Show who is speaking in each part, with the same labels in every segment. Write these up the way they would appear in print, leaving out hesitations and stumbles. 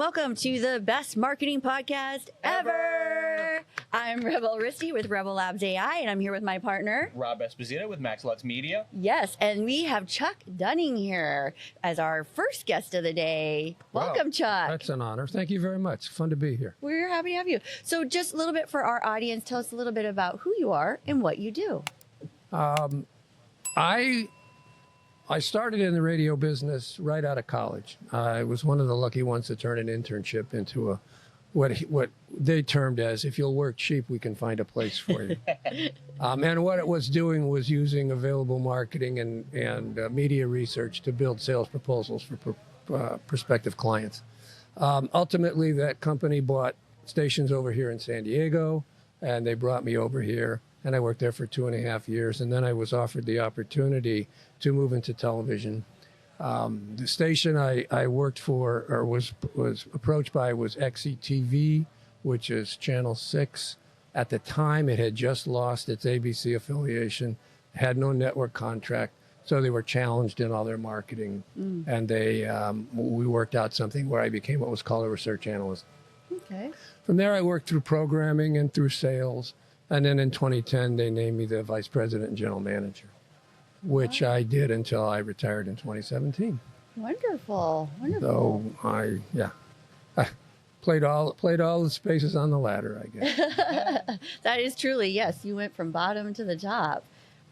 Speaker 1: Welcome to the best marketing podcast ever. I'm REBL Risty with REBL Labs AI, and I'm here with my partner,
Speaker 2: Rob Esposito with MaxLux Media.
Speaker 1: Yes, and we have Chuck Dunning here as our first guest of the day. Welcome, Chuck.
Speaker 3: That's an honor. Thank you very much. Fun to be here.
Speaker 1: We're happy to have you. So just a little bit for our audience, tell us a little bit about who you are and what you do.
Speaker 3: I started in the radio business right out of college. I was one of the lucky ones to turn an internship into what they termed as, if you'll work cheap, we can find a place for you. And what it was doing was using available marketing and media research to build sales proposals for prospective clients. Ultimately, that company bought stations over here in San Diego, and they brought me over here. And I worked there for 2.5 years, and then I was offered the opportunity to move into television. The station I worked for, or was approached by, was XETV, which is Channel 6. At the time, it had just lost its ABC affiliation, had no network contract, so they were challenged in all their marketing. And we worked out something where I became what was called a research analyst.
Speaker 1: Okay.
Speaker 3: From there, I worked through programming and through sales. And then in 2010, they named me the vice president and general manager, which I did until I retired in 2017.
Speaker 1: Wonderful, wonderful.
Speaker 3: So I played all the spaces on the ladder, I guess.
Speaker 1: That is truly, yes, you went from bottom to the top.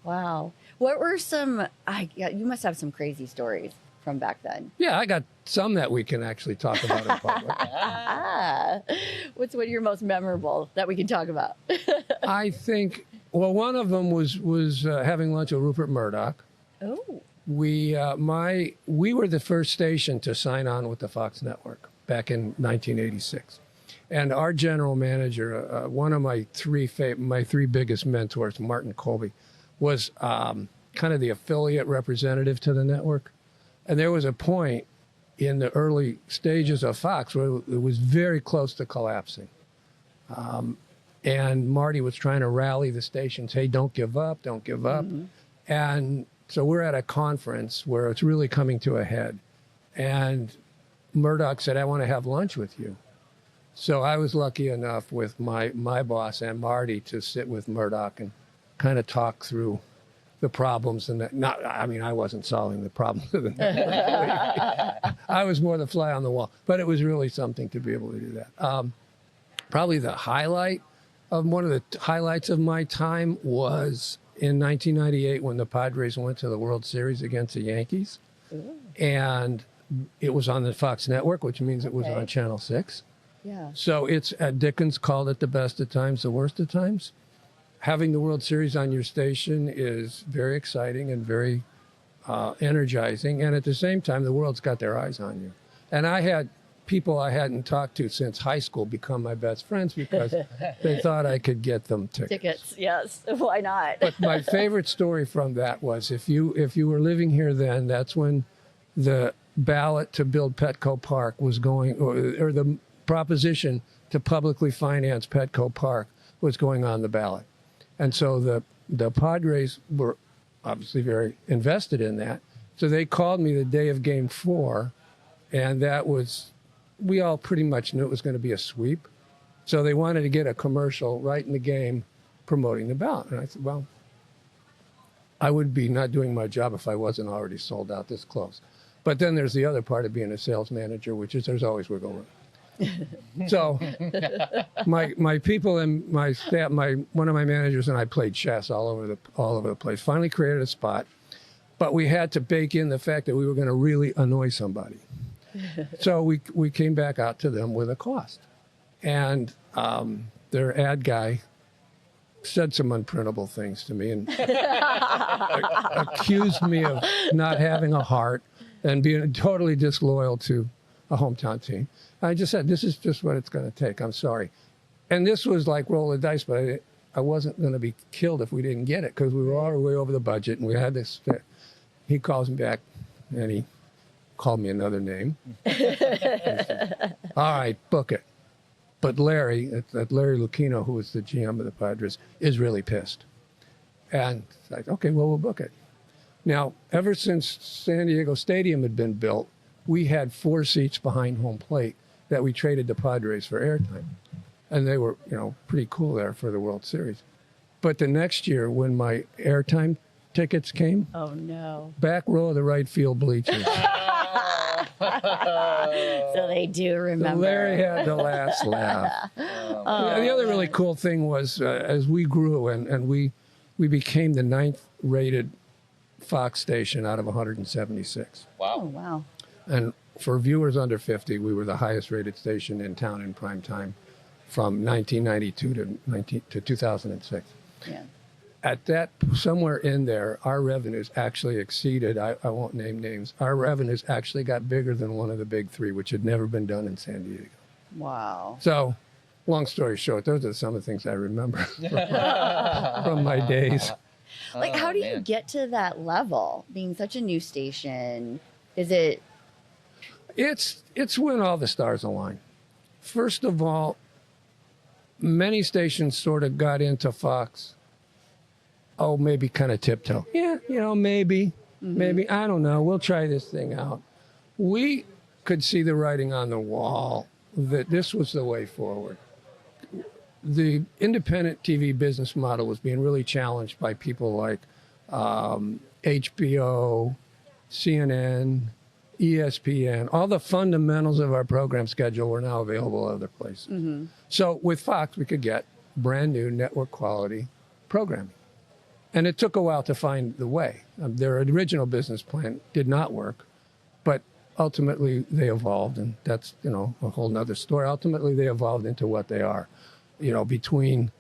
Speaker 1: Wow. What were some, you must have some crazy stories from back then.
Speaker 3: Yeah, I got some that we can actually talk about in public.
Speaker 1: What's one of your most memorable that we can talk about?
Speaker 3: I think, well, one of them was having lunch with Rupert Murdoch.
Speaker 1: Oh.
Speaker 3: We were the first station to sign on with the Fox network back in 1986. And our general manager, one of my three biggest mentors, Martin Colby, was kind of the affiliate representative to the network. And there was a point in the early stages of Fox where it was very close to collapsing. And Marty was trying to rally the stations, hey, don't give up, don't give up. Mm-hmm. And so we're at a conference where it's really coming to a head. And Murdoch said, I want to have lunch with you. So I was lucky enough with my boss and Marty to sit with Murdoch and kind of talk through the problems. And I wasn't solving the problems of the network. I was more the fly on the wall. But it was really something to be able to do that. Probably one of the highlights of my time was in 1998 when the Padres went to the World Series against the Yankees. Ooh. And it was on the Fox network, which means it was on Channel 6.
Speaker 1: Yeah.
Speaker 3: So it's, Dickens called it the best of times, the worst of times. Having the World Series on your station is very exciting and very energizing. And at the same time, the world's got their eyes on you. And I had people I hadn't talked to since high school become my best friends because they thought I could get them tickets.
Speaker 1: Tickets, yes. Why not?
Speaker 3: But my favorite story from that was if you were living here then, that's when the ballot to build Petco Park was going, or the proposition to publicly finance Petco Park was going on the ballot. And so the Padres were obviously very invested in that. So they called me the day of Game 4, and we all pretty much knew it was going to be a sweep. So they wanted to get a commercial right in the game promoting the ballot. And I said, well, I would be not doing my job if I wasn't already sold out this close. But then there's the other part of being a sales manager, which is there's always wiggle room. So my people and my staff, one of my managers and I played chess all over the place. Finally created a spot, but we had to bake in the fact that we were going to really annoy somebody. So we came back out to them with a cost, and their ad guy said some unprintable things to me and accused me of not having a heart and being totally disloyal to a hometown team. I just said, this is just what it's going to take. I'm sorry. And this was like roll the dice, but I wasn't going to be killed if we didn't get it because we were all way over the budget and we had this. He calls me back and he called me another name. Said, all right, book it. But Larry Lucchino, who was the GM of the Padres, is really pissed. And it's like, okay, well, we'll book it. Now, ever since San Diego Stadium had been built, we had 4 seats behind home plate that we traded the Padres for airtime. And they were, pretty cool there for the World Series. But the next year, when my airtime tickets came,
Speaker 1: Oh, no.
Speaker 3: back row of the right field bleachers.
Speaker 1: So they do remember.
Speaker 3: Larry had the last laugh. The other really cool thing was as we grew and we became the 9th rated Fox station out of 176.
Speaker 1: Oh,
Speaker 2: Wow.
Speaker 1: wow.
Speaker 3: And for viewers under 50, we were the highest rated station in town in prime time from 1992 to 2006.
Speaker 1: Yeah.
Speaker 3: At that, somewhere in there, our revenues actually exceeded, I won't name names, our revenues actually got bigger than one of the big three, which had never been done in San Diego.
Speaker 1: Wow.
Speaker 3: So, long story short, those are some of the things I remember from my days.
Speaker 1: Like, how do you
Speaker 2: man.
Speaker 1: get to that level? Being such a new station, is it?
Speaker 3: It's when all the stars align. First of all, many stations sort of got into Fox. Oh, maybe kind of tiptoe. Yeah, maybe, I don't know. We'll try this thing out. We could see the writing on the wall that this was the way forward. The independent TV business model was being really challenged by people like HBO, CNN, ESPN. All the fundamentals of our program schedule were now available other places. So with Fox, we could get brand new network quality programming. And it took a while to find the way. Their original business plan did not work, but ultimately they evolved, and that's, a whole nother story. Ultimately, they evolved into what they are, between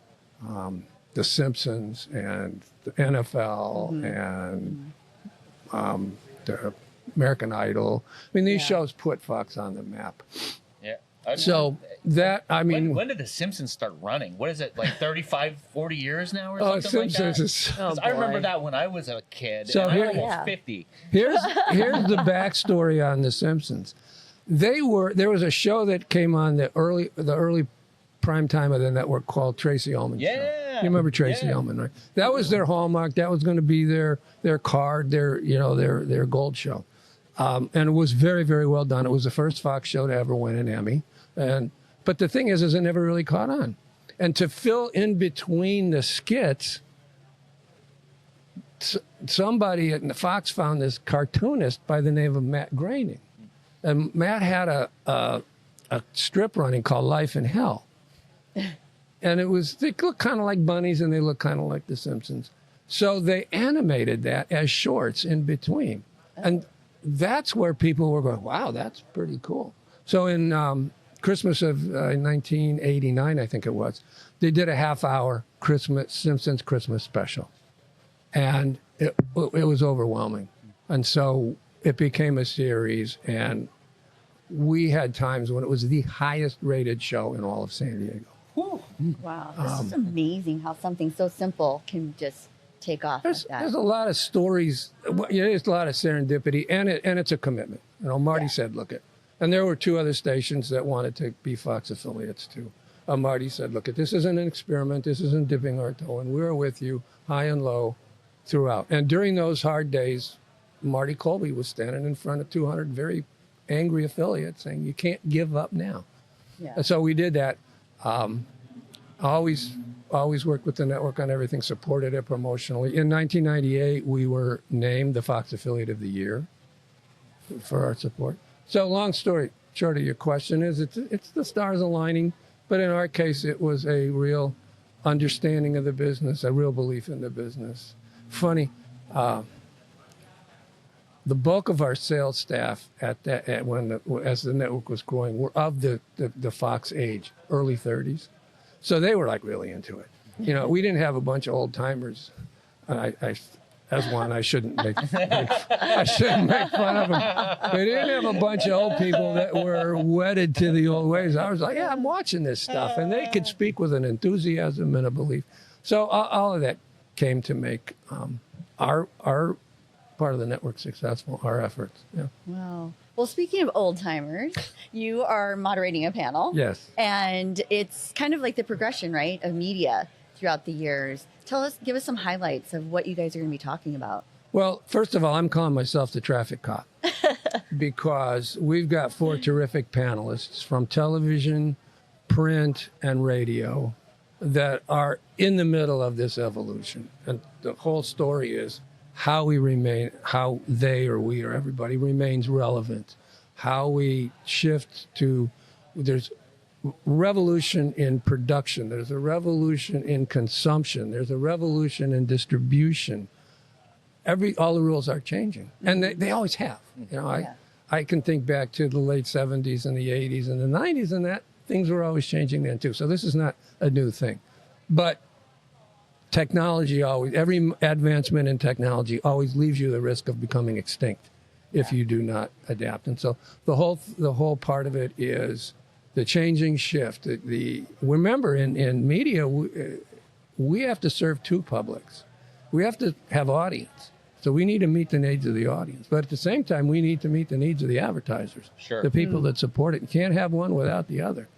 Speaker 3: The Simpsons and the NFL and the American Idol. I mean, these shows put Fox on the map.
Speaker 2: Yeah.
Speaker 3: So that, I mean...
Speaker 2: When did The Simpsons start running? What is it, like 35, 40 years now or
Speaker 3: Oh,
Speaker 2: something
Speaker 3: Simpsons
Speaker 2: like that?
Speaker 3: is...
Speaker 1: Oh,
Speaker 2: 'Cause I remember
Speaker 1: boy.
Speaker 2: that when I was a kid.
Speaker 3: So
Speaker 2: and
Speaker 3: here-
Speaker 2: I'm almost
Speaker 1: Yeah.
Speaker 2: 50.
Speaker 3: Here's the backstory on The Simpsons. There was a show that came on the early prime time of the network called Tracy Ullman Show.
Speaker 2: Yeah.
Speaker 3: You remember Tracy
Speaker 2: Yeah.
Speaker 3: Ullman, right? That was their hallmark. That was going to be their card, their gold show. And it was very, very well done. It was the first Fox show to ever win an Emmy. But the thing is it never really caught on. And to fill in between the skits, somebody at Fox found this cartoonist by the name of Matt Groening. And Matt had a strip running called Life in Hell. And they look kind of like bunnies and they look kind of like The Simpsons. So they animated that as shorts in between. And that's where people were going, wow, that's pretty cool. So in Christmas of 1989, I think it was, they did a half-hour Simpsons Christmas special. And it was overwhelming. And so it became a series, and we had times when it was the highest-rated show in all of San Diego.
Speaker 1: Wow. This is amazing how something so simple can just take off like that.
Speaker 3: There's a lot of stories. There's a lot of serendipity, and it's a commitment. Marty said, look it. And there were two other stations that wanted to be Fox affiliates too. Marty said, look, this isn't an experiment. This isn't dipping our toe. And we're with you high and low throughout. And during those hard days, Marty Colby was standing in front of 200 very angry affiliates saying, you can't give up now.
Speaker 1: Yeah.
Speaker 3: And so we did that. Always worked with the network on everything, supported it promotionally. In 1998, we were named the Fox Affiliate of the Year for our support. So long story short of your question is it's the stars aligning, but in our case, it was a real understanding of the business, a real belief in the business. Funny, the bulk of our sales staff as the network was growing were of the Fox age, early 30s. So they were like really into it. We didn't have a bunch of old timers. As one, I shouldn't make fun of them. They didn't have a bunch of old people that were wedded to the old ways. I was like, yeah, I'm watching this stuff. And they could speak with an enthusiasm and a belief. So all of that came to make our part of the network successful, our efforts. Yeah.
Speaker 1: Wow. Well, speaking of old timers, you are moderating a panel.
Speaker 3: Yes.
Speaker 1: And it's kind of like the progression, right, of media throughout the years. Give us some highlights of what you guys are going to be talking about.
Speaker 3: Well, first of all, I'm calling myself the traffic cop. because we've got 4 terrific panelists from television, print, and radio that are in the middle of this evolution. And the whole story is how we remain, how they or we or everybody remains relevant, how we shift to, there's revolution in production, there's a revolution in consumption, there's a revolution in distribution. All the rules are changing, and they always have. You know, I can think back to the late 70s and the 80s and the 90s, and that things were always changing then too. So this is not a new thing, but technology always, every advancement in technology always leaves you the risk of becoming extinct if you do not adapt. And so the whole part of it is the changing shift. Remember, in media, we have to serve 2 publics. We have to have audience. So we need to meet the needs of the audience. But at the same time, we need to meet the needs of the advertisers, the people that support it. You can't have one without the other.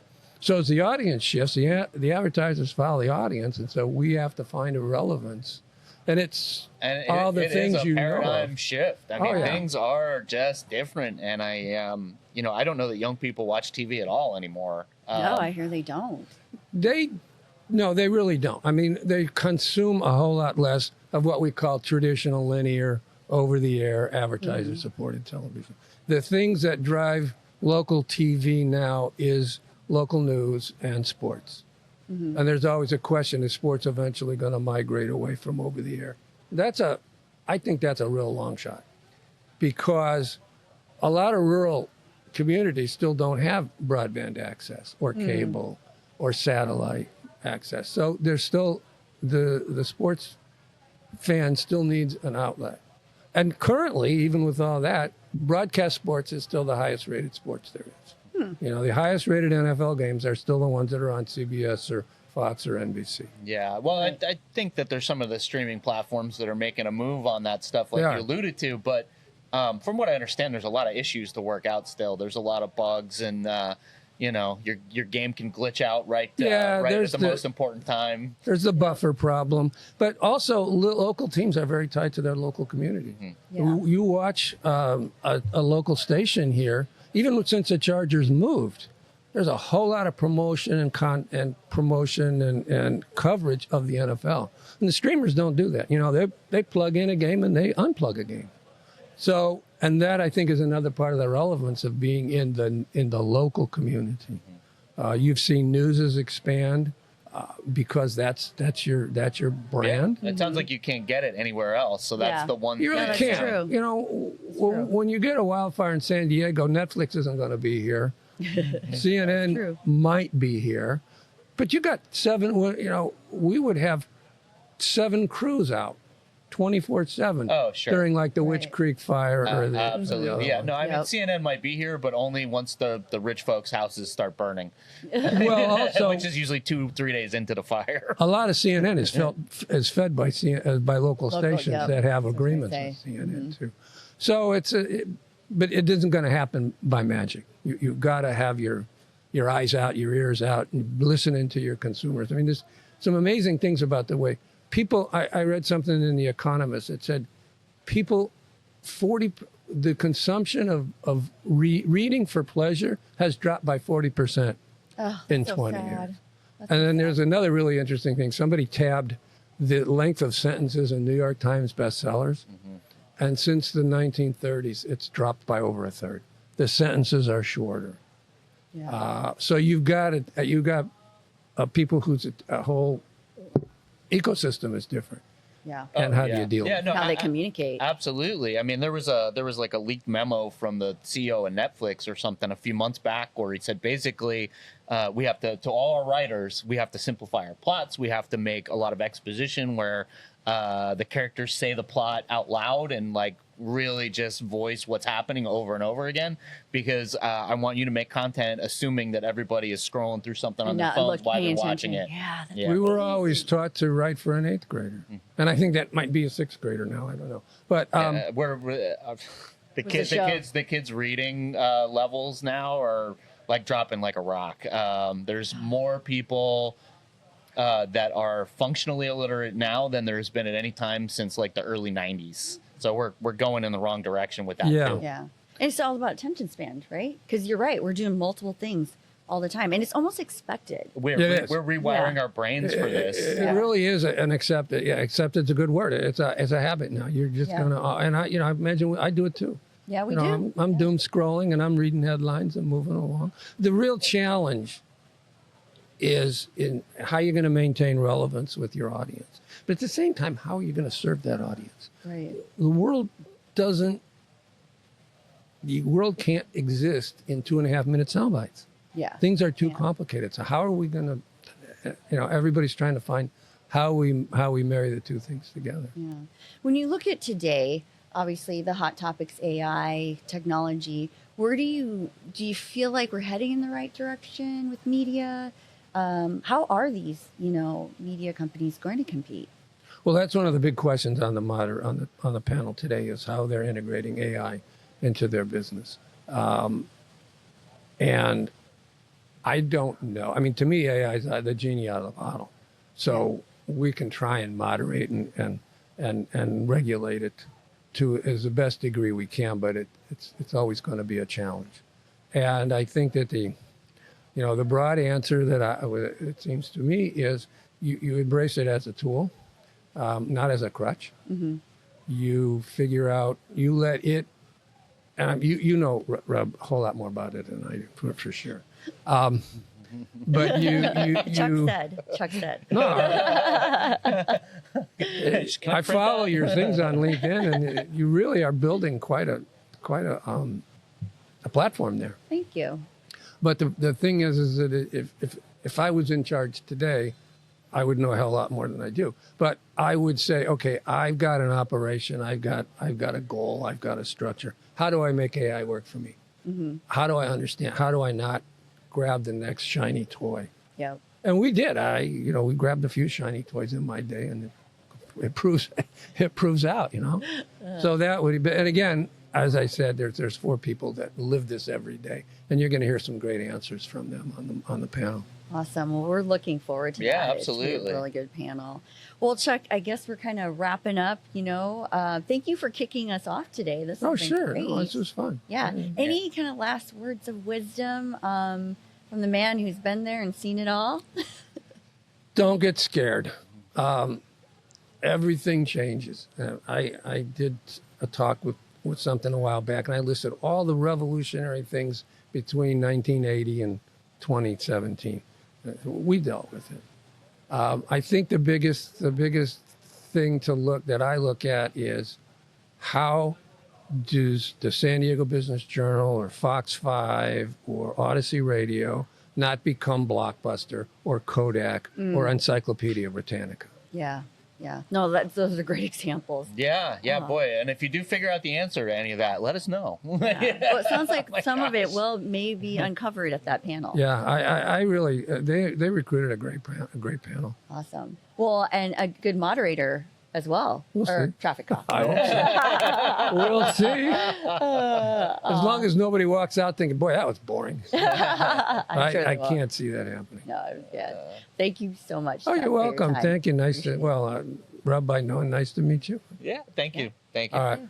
Speaker 3: So as the audience shifts, the advertisers follow the audience. And so we have to find a relevance. And it's all the things you know.
Speaker 2: It is a paradigm shift. I mean, things are just different. And I don't know that young people watch TV at all anymore.
Speaker 1: No, I hear they don't.
Speaker 3: No, they really don't. I mean, they consume a whole lot less of what we call traditional linear, over-the-air, advertiser-supported television. The things that drive local TV now is local news and sports. And there's always a question, is sports eventually going to migrate away from over-the-air? I think that's a real long shot, because a lot of rural communities still don't have broadband access or cable or satellite access. So there's still, the sports fan still needs an outlet. And currently, even with all that, broadcast sports is still the highest rated sports there is. You know, the highest rated NFL games are still the ones that are on CBS or Fox or NBC.
Speaker 2: Yeah, well, I think that there's some of the streaming platforms that are making a move on that stuff, like you alluded to. But from what I understand, there's a lot of issues to work out still. There's a lot of bugs, and your game can glitch out right at the most important time. There's
Speaker 3: the buffer problem, but also local teams are very tied to their local community. You watch a local station here, even since the Chargers moved, there's a whole lot of promotion and promotion and coverage of the NFL. And the streamers don't do that. You know, they plug in a game and they unplug a game. So, and that I think is another part of the relevance of being in the local community. You've seen newses expand because that's your brand.
Speaker 2: Yeah. It sounds like you can't get it anywhere else. So that's the one.
Speaker 3: You really can't. True. You know, when you get a wildfire in San Diego, Netflix isn't going to be here. CNN might be here, but you got 7. You know, we would have 7 crews out 24/7.
Speaker 2: Oh, sure.
Speaker 3: During like the Witch Creek fire or the
Speaker 2: absolutely. Yeah. No, I mean CNN might be here, but only once the rich folks' houses start burning.
Speaker 3: Well, also,
Speaker 2: which is usually 2-3 days into the fire.
Speaker 3: A lot of CNN is fed by local stations that have agreements with CNN too. So but it isn't going to happen by magic. You've got to have your eyes out, your ears out, and listening to your consumers. I mean, there's some amazing things about the way people. I read something in The Economist that said the consumption of reading for pleasure has dropped by 40% in 20 years. And then there's another really interesting thing. Somebody tabbed the length of sentences in New York Times bestsellers. And since the 1930s, it's dropped by over a third. The sentences are shorter. So you've got people whose whole ecosystem is different. And how do you deal with it?
Speaker 1: How they communicate.
Speaker 2: Absolutely. I mean, there was like a leaked memo from the CEO of Netflix or something a few months back where he said basically we have to all our writers, we have to simplify our plots. We have to make a lot of exposition where the characters say the plot out loud and like really just voice what's happening over and over again, because I want you to make content assuming that everybody is scrolling through something on their phone while they're watching it.
Speaker 3: We were always taught to write for an 8th grader, and I think that might be a 6th grader now. I don't know, but the kids reading levels now are like dropping like a rock. There's more people that are functionally illiterate now than there's been at any time since like the early 90s. So we're going in the wrong direction with that too.
Speaker 1: And it's all about attention span, right? Because you're right. We're doing multiple things all the time. And it's almost expected.
Speaker 2: We're rewiring our brains for this.
Speaker 3: It really is an accepted. Yeah, accepted's a good word. It's a habit now. You're just gonna, and I imagine I do it too.
Speaker 1: Yeah, we do.
Speaker 3: I'm doom scrolling and I'm reading headlines and moving along. The real challenge is in how you're going to maintain relevance with your audience. But at the same time, how are you going to serve that audience?
Speaker 1: Right.
Speaker 3: The world can't exist in 2.5-minute sound bites.
Speaker 1: Yeah.
Speaker 3: Things are too complicated. So how are we going to, everybody's trying to find how we marry the two things together.
Speaker 1: Yeah. When you look at today, obviously the hot topics, AI, technology, where do you feel like we're heading in the right direction with media? How are these, media companies going to compete?
Speaker 3: Well, that's one of the big questions on the panel today is how they're integrating AI into their business. And I don't know. I mean, to me, AI is the genie out of the bottle. So we can try and moderate and regulate it to as the best degree we can, but it's always going to be a challenge. And I think that the broad answer that it seems to me is you embrace it as a tool, not as a crutch.
Speaker 1: Mm-hmm.
Speaker 3: You figure out, you let it, and you know, Rob, a whole lot more about it than I do, for sure. But
Speaker 1: Chuck said.
Speaker 3: No, I follow your things on LinkedIn, and you really are building quite a platform there.
Speaker 1: Thank you.
Speaker 3: But the thing is that if I was in charge today, I would know a hell of a lot more than I do. But I would say, okay, I've got an operation, I've got a goal, I've got a structure. How do I make AI work for me?
Speaker 1: Mm-hmm.
Speaker 3: How do I understand? How do I not grab the next shiny toy?
Speaker 1: Yeah.
Speaker 3: And we did. We grabbed a few shiny toys in my day, and it proves out. So that would be. And again, as I said, there's 4 people that live this every day, and you're going to hear some great answers from them on the panel.
Speaker 1: Awesome. Well, we're looking forward to that.
Speaker 2: Yeah,
Speaker 1: It's
Speaker 2: absolutely.
Speaker 1: a really good panel. Well, Chuck, I guess we're kind of wrapping up. Thank you for kicking us off today. This has been
Speaker 3: Sure.
Speaker 1: great.
Speaker 3: No, this was fun.
Speaker 1: Yeah. Any kind of last words of wisdom from the man who's been there and seen it all?
Speaker 3: Don't get scared. Everything changes. I did a talk with something a while back, and I listed all the revolutionary things between 1980 and 2017. We dealt with it. I think the biggest thing that I look at is how does the San Diego Business Journal or Fox 5 or Odyssey Radio not become Blockbuster or Kodak or Encyclopedia Britannica?
Speaker 1: Yeah. Yeah. No, those are great examples.
Speaker 2: Yeah, boy. And if you do figure out the answer to any of that, let us know.
Speaker 1: Yeah. Well, it sounds like some of it will maybe uncovered at that panel.
Speaker 3: Yeah, I really they recruited a great panel.
Speaker 1: Awesome. Well, and a good moderator as well.
Speaker 3: We'll see.
Speaker 1: Traffic cop.
Speaker 3: I hope so. We'll see. As long as nobody walks out thinking, "Boy, that was boring."
Speaker 1: I'm sure
Speaker 3: I
Speaker 1: they will.
Speaker 3: can't see that happening.
Speaker 1: No, it was good. Thank you so much.
Speaker 3: Oh,
Speaker 1: Chuck,
Speaker 3: you're
Speaker 1: for your
Speaker 3: welcome.
Speaker 1: time.
Speaker 3: Thank you.
Speaker 1: Appreciate it.
Speaker 3: Rob, by knowing, nice to meet you.
Speaker 2: Yeah, thank you. Thank you.
Speaker 3: All right.